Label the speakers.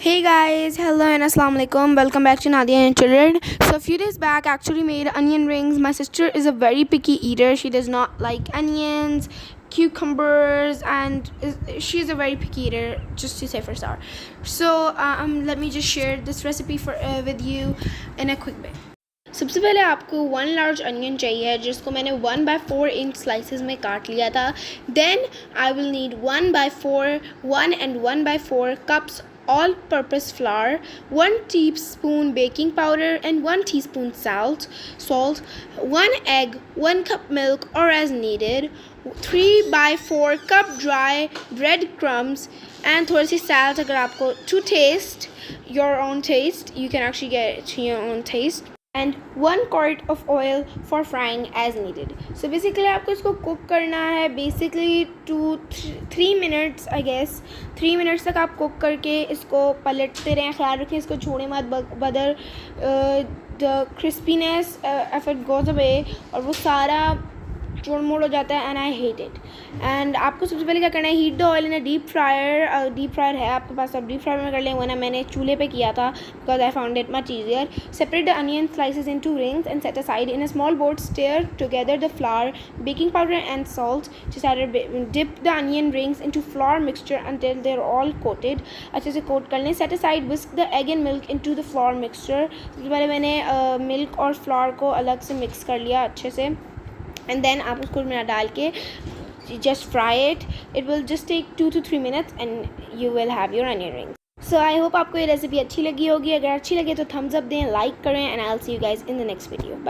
Speaker 1: Hey guys, hello and assalamu alaikum. Welcome back to Nadia and Children. So a few days back, I actually made onion rings. My sister is a very picky eater. She does not like onions, cucumbers, and she is a very picky eater, just to say for star. So let me just share this recipe with you in a quick bit. सबसे पहले आपको 1 large onion चाहिए जिसको मैंने 1/4 inch slices में काट लिया था. Then I will need 1 and 1/4 cups all purpose flour, 1 teaspoon baking powder and 1 teaspoon salt, 1 egg, 1 cup milk or as needed, 3/4 cup dry breadcrumbs and थोड़ी सी salt अगर आपको to taste your own taste. You can actually get it to your own taste. And 1 quart of oil for frying as needed. So basically आपको इसको cook करना है basically 2-3 minutes I guess. 3 minutes तक आप cook करके इसको पलटते रहें. ख्याल रखें इसको छोड़े मत बदर the crispiness if it goes away और वो सारा चोड़ मोड़ हो जाता है. And I hate it. And आपको सबसे पहले क्या करना है, heat the oil in a deep fryer है आपके पास, आप डीप फ्रायर में कर लें. वरना मैंने चूल्हे पे किया था because I found it much easier. Separate the onion slices in 2 rings and set aside. In a small bowl, stir together the flour, baking powder and salt. Dip the onion rings into flour mixture until they're all coated. अच्छे से coat कर लें. Set aside, whisk the egg and milk into the flour mixture. सबसे पहले मैंने milk और flower को अलग से मिक्स कर लिया अच्छे से. And then आप उसको में डाल के just fry it. It will just take 2 to 3 minutes and you will have your onion rings. So I hope आपको ये रेसिपी अच्छी लगी होगी. अगर अच्छी लगे तो thumbs up दें, like करें and I'll see you guys in the next video. Bye.